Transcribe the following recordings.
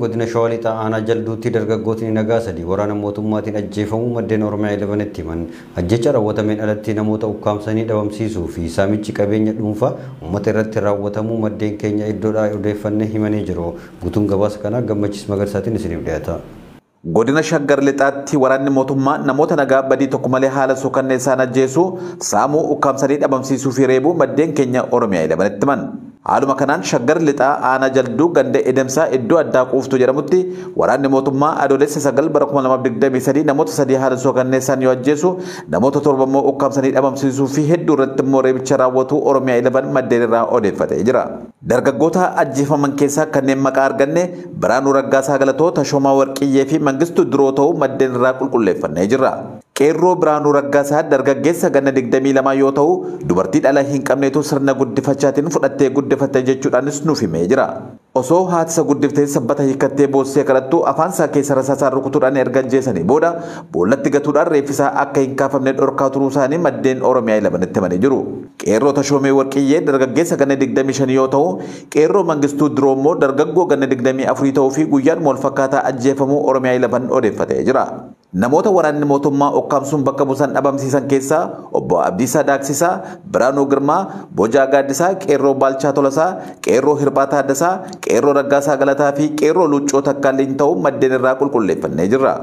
godina Shawaa Lixaa aanaa jalduutti dargaggootni nagaa sadii waraana mootummaatiin ajjeefamuu maddeen Oromiyaa 11tti himan. Ajjecha raawwatameen alatti namoota ukkaamsanii dhabamsiisuu fi saamichi qabeenya dhuunfaa uummata irratti raawwatamuu maddeen keenya iddoodhaa odeeffannee himanii jiru. Guutuun gabaasa kanaa Gammachiis Magarsaatiin isiniif dhiyaata. Godina Shaggar Lixaatti waraanni mootummaa namoota nagaa badii tokko malee haala suukanneessaan ajjeesuu, saamuu, ukkaamsanii dhabamsiisuu fi reebuu maddeen keenya Oromiyaa 11tti himan. Haaluma kanaan Shaggar Lixaa aanaa jalduu ganda edemsaa iddoo addaa quuftuu jedhamutti waraanni mootummaa adoolessa 9 bara 2023 namoota sadii haala suukanneessaan yoo ajjeesu, namoota torba immoo ukkaamsanii dhabamsiisuu fi hedduu irratti immoo reebicha raawwatu Oromiyaa 11 maddeen irraa odeeffatee jira. Dargaggoota ajjeefaman keessaa kanneen maqaa arganne Biraanuu Raggaasaa Galatoo, Tashoomaa Warqiyyee fi Mangistuu Duroo ta'uu maddeen irraa qulqulleeffannee jirra. Qeerroo Biraanuu Raggaasaa dargaggeessa ganna 22 yoo ta'u, dubartii dhala hin qabneetu sirna guddifachaatiin fudhattee guddifatte jechuudhaanis nuuf himee jira. Osoo haati isa guddiftee sabbata hiikattee boossee kadhattu afaan isaa keessa rasaasaan rukutuudhaan erga ajjeesanii booda boollatti gatuudhaan reeffisaa akka hin kaafamne dhorkaa turuu isaanii maddeen Oromiyaa 11tti himanii jiru. Qeerroo Tashoomee Warqiyyee dargaggeessa ganna 25 yoo ta'u, qeerroo Mangistuu Duroo immoo dargaggoo ganna 24 ta'uu fi guyyaan wal fakkaataa ajjeefamuu Oromiyaa 11 odeeffatee jira. Namoota waraanni mootummaa ukkaamsuun bakka buusan dhabamsiisan keessaa obbo Abdiisaa Daaksisaa, Biraanuu Girmaa, Bojaa Gaaddisaa, Qeerroo Baalchaa Tolasaa, Qeerroo Hirphaa Taaddasaa, Qeerroo Raggaasaa Galataa fi Qeerroo Luuccoo Takkaalliin ta'uu maddeen irraa qulqulleeffannee jirra.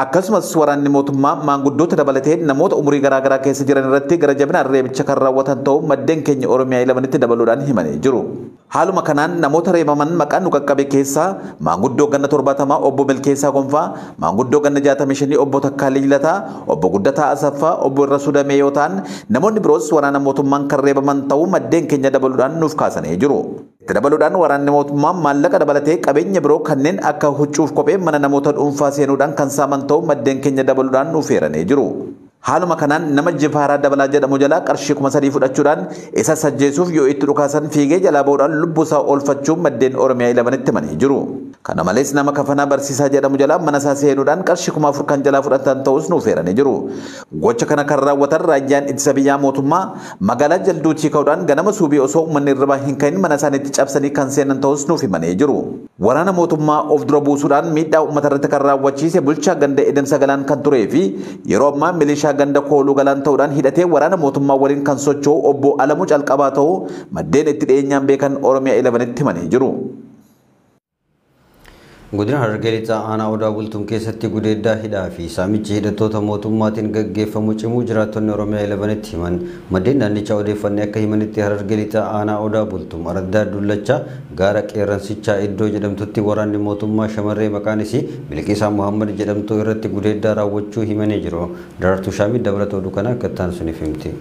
Akkasumas waraanni mootummaa maanguddoota dabalatee namoota umurii garaagaraa keessa jiran irratti gara jabinaan reebicha kan raawwatan ta'uu maddeen keenya Oromiyaa 11tti dabaluudhaan himanii jiru. Haaluma kanaan namoota reebaman maqaan nu qaqqabe keessaa maanguddoo ganna 70 obbo Milkeessaa Gonfaa, maanguddoo ganna 65 obbo Takkaalii Lataa, obbo Guddataa Asaffaa, obbo Irrasuu Damee yoo ta'an namoonni biroos waraana mootummaan kan reebaman ta'uu maddeen keenya dabaluudhaan nuuf kaasanii jiru. Itti dabaluudhaan waraanni mootummaa maallaqa dabalatee qabeenya biroo kanneen akka huccuuf kophee mana namoota dhuunfaa seenuudhaan kan saaman ta'uu maddeen keenya dabaluudhaan nuuf eeranii jiru. Haaluma kanaan nama Jifaaraa Dabalaa jedhamu jalaa qarshii 3,000 fudhachuudhaan isa ajjeesuuf yoo itti dhukaasan fiigee jalaa ba'uudhaan lubbuu isaa oolfachuun maddeen Oromiyaa 11tti himanii jiru. Kana malees nama Kafanaa Barsiisaa jedhamu jalaa mana isaa seenuudhaan qarshii 4,000 kan jalaa fudhatan ta'us nuuf eeranii jiru. Gocha kana kan raawwatan raayyaan ittisa biyyaa mootummaa magaalaa Jalduutii ka'uudhaan ganama suubii osoo uummanni irraa hin ka'in mana isaaniitti cabsanii kan seenan ta'us nuuf himanii jiru. Waraana mootummaa of dura buusuudhaan miidhaa uummata irratti kan raawwachiise bulchaa ganda Edemsa Galaan kan turee fi yeroo ammaa milishaa ganda Kooluu Galaan ta'uudhaan hidhatee waraana mootummaa waliin kan socho'u obbo Alamuu Calqabaa ta'uu maddeen itti dhiyeenyaan beekan Oromiyaa 11tti himanii jiru. Godina Harargee Lixaa aanaa Odaa Bultuum keessatti gudeeddaa hidhaa fi saamichi hidhattoota mootummaatiin gaggeeffamu cimuu jiraattonni Oromiyaa 11tti himan. Maddeen naannichaa odeeffannee akka himanitti Harargee Lixaa aanaa Odaa Bultuum araddaa Dullachaa gaara Qeerransichaa iddoo jedhamtutti waraanni mootummaa shamarree maqaan isii Bilqiisaa Muhammad jedhamtu irratti gudeeddaa raawwachuu himanii jiru. Daraartuu Shaamii dabalata oduu kana akka ta'an suniif himti.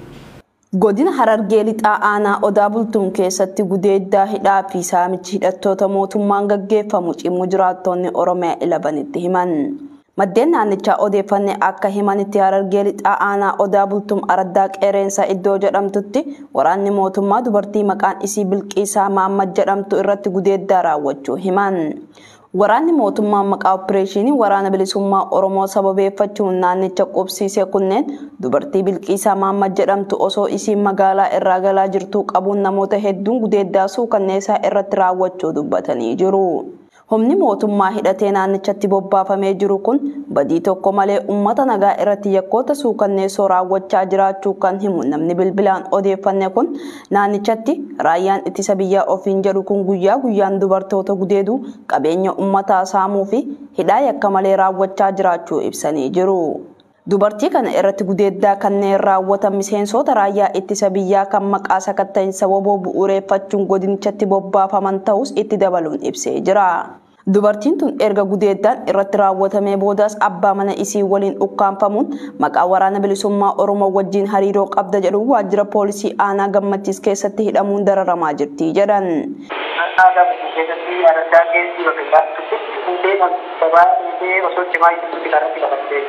Godina Harargee Lixaa aanaa Odaa Bultuum keessatti gudeeddaa hidhaa fi saamichi hidhattoota mootummaan gaggeeffamu cimuu jiraattonni Oromiyaa 11tti himan. Maddeen naannichaa odeeffannee akka himanitti Harargee Lixaa aanaa Odaa Bultuum araddaa Qeerransa iddoo jedhamtutti waraanni mootummaa dubartii maqaan isii Bilqiisaa Muhammad jedhamtu irratti gudeeddaa raawwachuu himan. Waraanni mootummaa maqaa opereeshinii waraana bilisummaa Oromoo sababeeffachuun naannicha qubsiise kunneen dubartii Bilqiisaa Muhammad jedhamtu osoo isiin magaalaa irraa galaa jirtu qabuun namoota hedduun gudeeddaa suukanneessaa irratti raawwachuu dubbatanii jiru. Humni mootummaa hidhatee naannichatti bobbaafamee jiru kun badii tokko malee uummata nagaa irratti yakkoota suukanneessoo raawwachaa jiraachuu kan himu namni bilbilaan odeeffanne kun naannichatti raayyaan ittisa biyyaa ofiin jedhu kun guyyaa guyyaan dubartoota gudeeduu qabeenya uummataa saamuu fi hidhaa yakka malee raawwachaa jiraachuu ibsanii jiru. Dubartii kana irratti gudeeddaa kanneen raawwatan miseensota raayyaa ittisa biyyaa kan maqaa sakatta'insa waboo bu'uureeffachuun godinichatti bobbaafaman ta'us itti dabaluun ibsee jira. Dubartiin tun erga gudeeddaan irratti raawwatamee boodas abbaa mana isii waliin ukkaanfamuun maqaa waraana bilisummaa Oromoo wajjin hariiroo qabda jedhu waajjira poolisii aanaa Gammachiis keessatti hidhamuun dararamaa jirti jedhan. osoo cimaa itti kanatti qabattee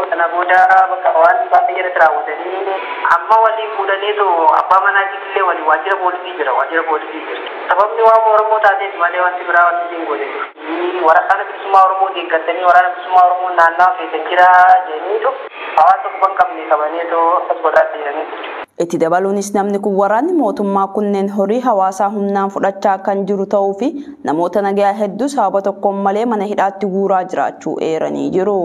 kana booda bakka waan baay'ee irratti raawwatanii amma waliin fuudhaniitu abbaa manaatiin illee waliin waajjira poolisii jira. Sababni waan Oromoo taateef malee wanti biraa wanti hin godhe jiru. Waraana bilisummaa Oromoo deeggartanii waraana bilisummaa Oromoo naannawaa keessa jira jedhaniitu hawaasa tokko hin qabne qabaniitu as godhaa jiranii. Itti dabaluunis namni kun waraanni mootummaa kunneen horii hawaasaa humnaan fudhachaa kan jiru ta'uu fi namoota nagaa hedduu sababa tokkoon malee mana hidhaatti guuraa jiraachuu eeranii jiru.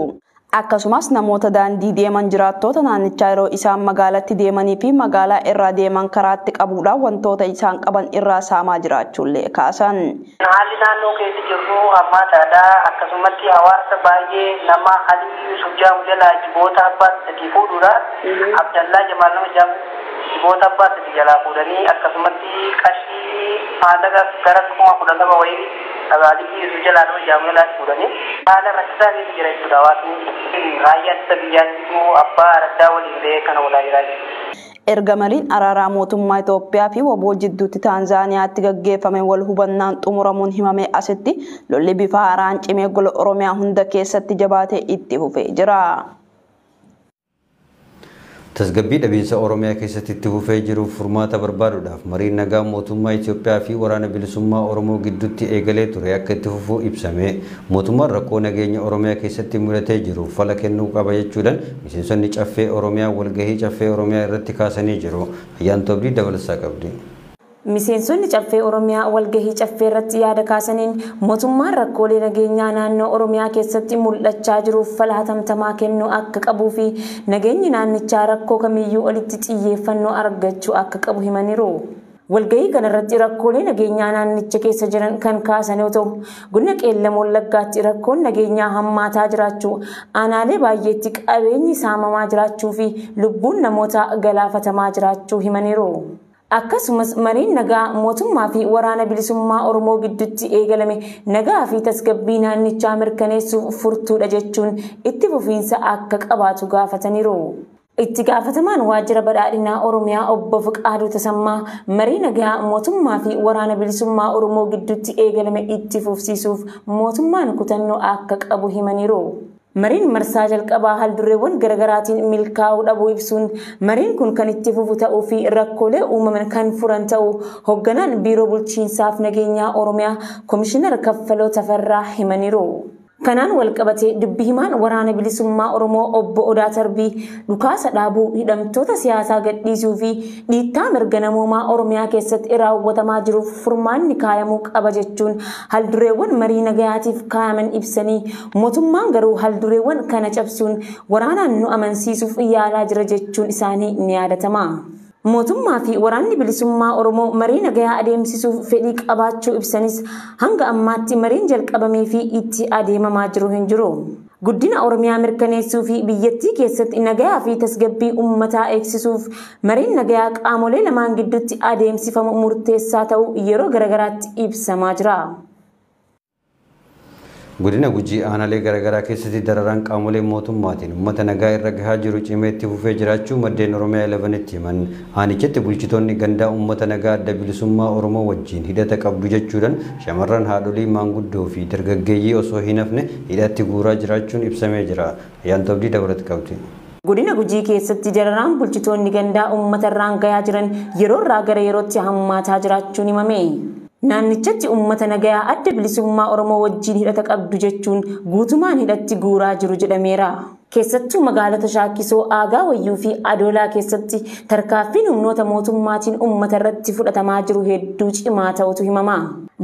Akkasumas namoota daandii deeman jiraattota naannichaa yeroo isaan magaalatti deemanii fi magaalaa irraa deeman karaatti qabuudhaan wantoota isaan qaban irraa saamaa jiraachuullee kaasan. Haalli naannoo keessa jirru hammaataadha. Akkasumatti hawaasa baay'ee nama Alii Sujjaamu jalaa jiboota abbaa sadii fuudhuudhaan Abdallaa Jamaal nama jedhamu jiboota abbaa sadii jalaa fuudhanii akkasumatti qarshii maallaqa gara 12,000 wayii Alii Sujjalaa nama jedhamu jalaa fuudhanii haala rakkisaa keessa jira jechuudha. Hawaasni raayyaa ittisa biyyaatti abbaa araddaa waliin ba'ee kana walaa jiraa jechuudha. Erga mariin araaraa mootummaa Itoophiyaa fi waboo jidduutti Taanzaaniyaatti gaggeeffame wal hubannaan xumuramuun himame asitti lolli bifa haaraan cimee gola Oromiyaa hunda keessatti jabaatee itti fufee jira. Tasgabbii dhabiinsa Oromiyaa keessatti itti fufee jiru furmaata barbaaduudhaaf mariin nagaa mootummaa Itoophiyaa fi waraana bilisummaa Oromoo gidduutti eegalee ture akka itti fufuu ibsame. Mootummaan rakkoo nageenya Oromiyaa keessatti mudatee jiru fala kennuu qaba jechuudhaan miseensonni caffee Oromiyaa walgahii caffee Oromiyaa irratti kaasanii jiru. Ayyaantu Abdii dabalsaa qabdi. Miseensonni caffee Oromiyaa walgahii caffee irratti yaada kaasaniin mootummaan rakkoolee nageenyaa naannoo Oromiyaa keessatti mul'achaa jiruuf fala hatamtamaa kennuu akka qabuu fi nageenyi naannichaa rakkoo kamiyyuu olitti xiyyeeffannoo argachuu akka qabu himaniiru. Walgahii kanarratti rakkoolee nageenyaa naannicha keessa jiran kan kaasan yoo ta'u, godina Qeellam Wallaggaatti rakkoon nageenyaa hammaataa jiraachuu, aanaalee baay'eetti qabeenyi saamamaa jiraachuu fi lubbuun namoota galaafatamaa jiraachuu himaniiru. Akkasumas mariin nagaa mootummaa fi waraana bilisummaa Oromoo gidduutti eegalame nagaa fi tasgabbii naannichaa mirkaneessuuf furtuudha jechuun itti fufiinsa akka qabaatu gaafataniiru. Itti gaafatamaan waajjira badhaadhinaa Oromiyaa obbo Fiqaaduu Tasammaa marii nagaa mootummaa fi waraana bilisummaa Oromoo gidduutti eegalame itti fufsiisuuf mootummaan kutannoo akka qabu himaniiru. Mariin marsaa jalqabaa haldurreewwan garaagaraatiin milkaa'uu dhabuu ibsuun mariin kun kan itti fufu ta'uu fi rakkoolee uumaman kan furan ta'uu hoogganaan biiroo bulchiinsaaf nageenyaa Oromiyaa Komishinar Kaffaloo Tafarraa himaniiru. Kanaan walqabatee dubbi himaan waraana bilisummaa Oromoo obbo Odaa Tarbii dhukaasa dhaabuu hidhamtoota siyaasaa gadhiisuu fi dhiittaa mirga namoomaa Oromiyaa keessatti raawwatamaa jiruuf furmaanni kaayamuu qaba jechuun haldureewwan marii nagayaatiif kaayaman ibsanii mootummaan garuu haldureewwan kana cabsuun waraanaan nu amansiisuuf yaalaa jira jechuun isaanii ni yaadatama. Mootummaa fi waraanni bilisummaa Oromoo marii nagayaa adeemsisuuf fedhii qabaachuu ibsanis hanga ammaatti mariin jalqabamee fi itti adeemamaa jiru hin jiru. Guddina Oromiyaa mirkaneessuu fi biyyattii keessatti nagayaa fi tasgabbii uummataa eegsisuuf mariin nagayaa qaamolee lamaan gidduutti adeemsifamu murteessaa ta'uu yeroo garagaraatti ibsamaa jira. Godina Gujii aanaalee garaagaraa keessatti dararaan qaamolee mootummaatiin uummata nagaa irra gahaa jiru cimee itti fufee jiraachuu maddeen Oromiyaa 11tti himan. Aanichatti bulchitoonni gandaa uummata nagaa adda bilisummaa Oromoo wajjin hidhata qabdu jechuudhaan shamarran haadholii maanguddoo fi dargaggeeyyii osoo hin hafne hidhatti guuraa jiraachuun ibsamee jira. Ayyaantu Abdii dabalata qabdi. Godina Gujii keessatti dararaan bulchitoonni gandaa uummata irraan gahaa jiran yeroo irraa gara yerootti hammaataa jiraachuun himame. Naannichatti uummata nagaa adda bilisummaa Oromoo wajjin hidhata qabdu jechuun guutumaan hidhatti guuraa jiru jedhameera. Keessattuu magaalota Shaakisoo, Aagaa Wayyuu fi Adoolaa keessatti tarkaanfiin humnoota mootummaatiin uummata irratti fudhatamaa jiru hedduu cimaa ta'utu himama.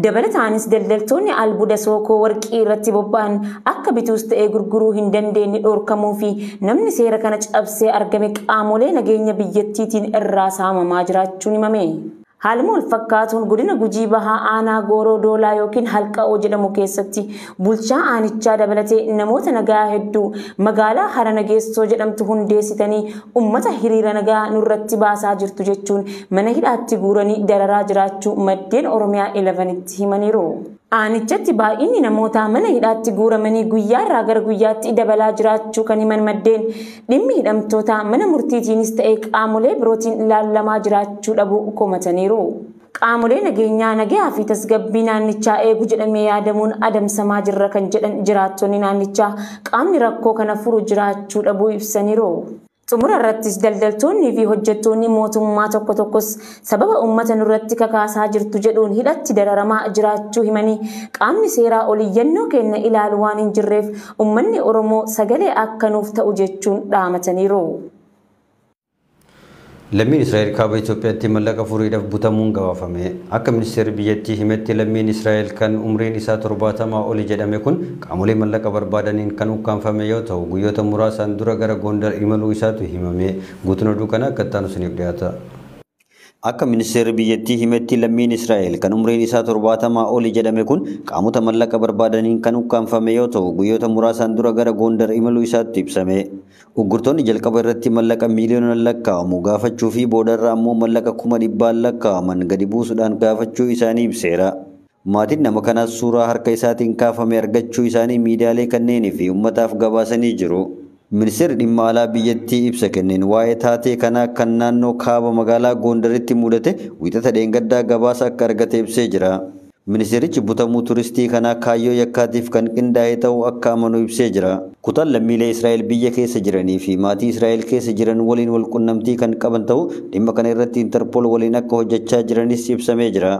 Dabalataanis daldaltoonni albuuda sookoo warqii irratti bobba'an akka bituus ta'ee gurguruu hin dandeenye dhorkamuu fi namni seera kana cabsee argame qaamolee nageenya biyyattiitiin irraa saamamaa jiraachuun himame. Haaluma wal fakkaatuun godina Gujii Bahaa aanaa Gooroo Doolaa yookiin Halqa'oo jedhamu keessatti bulchaa aanichaa dabalatee namoota nagaa hedduu magaalaa Hara Nageessoo jedhamtu hundeessitanii uummata hiriira nagaa nurratti baasaa jirtu jechuun mana hidhaatti guuranii dararaa jiraachuu maddeen Oromiyaa 11tti himaniiru. Aanichatti baay'inni namoota mana hidhaatti guuramanii guyyaa irraa gara guyyaatti dabalaa jiraachuu kan himan maddeen dhimmi hidhamtoota mana murtiitiinis ta'ee qaamolee birootiin ilaalamaa jiraachuu dhabuu komataniiru. Qaamolee nageenyaa nagaa fi tasgabbii naannichaa eegu jedhamee yaadamuun adamsamaa jirra kan jedhan jiraattonni naannichaa qaamni rakkoo kana furu jiraachuu dhabuu ibsaniiru. Xumura irrattis daldaltoonni fi hojjettoonni mootummaa tokko tokkos sababa uummata nurratti kakaasaa jirtu jedhuun hidhatti dararamaa jiraachuu himanii qaamni seeraa oliyyannoo kenna ilaalu waan hin jirreef uummanni Oromoo sagalee akka nuuf ta'u jechuun dhaamataniiru. Lammiin Israa'el kaaba Itoophiyaatti mallaqa furiidhaaf butamuun gabaafame. Akka ministeerri biyyattii himetti lammiin Israa'el kan umriin isaa 70 oli jedhame kun qaamolee mallaqa barbaadaniin kan ukkaanfame yoo ta'u guyyoota muraasaan dura gara Gondar imaluu isaatu himame. Guutuun oduu kana akka itti aanuuf dhiyaata. Akka ministeerri biyyattii himetti lammiin Israa'el kan umriin isaa 70 oli jedhame kun qaamota mallaqa barbaadaniin kan ukkaanfame yoo ta'u guyyoota muraasaan dura gara Gondar imaluu isaatti ibsame. Uggurtoonni jalqaba irratti mallaqa miiliyoonaan lakkaa'amu gaafachuu fi boodarraa ammoo mallaqa 100,000 lakkaa'aman gadi buusuudhaan gaafachuu isaanii ibseera. Maatiin nama kanaas suuraa harka isaatiin kaafame argachuu isaanii miidiyaalee kanneenii fi uummataaf gabaasanii jiru. Ministeerri dhimma alaa biyyattii ibsa kenneen waa'ee taatee kanaa kan naannoo kaaba magaalaa Gondaritti mudate wiixata dheengaddaa gabaasa akka argate ibsee jira. Ministeerichi butamuu turistii kanaa kaayyoo yakkaatiif kan qindaa'e ta'uu akka amanu ibsee jira. Kutaan lammiilee Israa'el biyya keessa jiranii fi maatii Israa'el keessa jiran waliin wal qunnamtii kan qaban ta'uu dhimma kana irratti Interpol waliin akka hojjechaa jiranis ibsamee jira.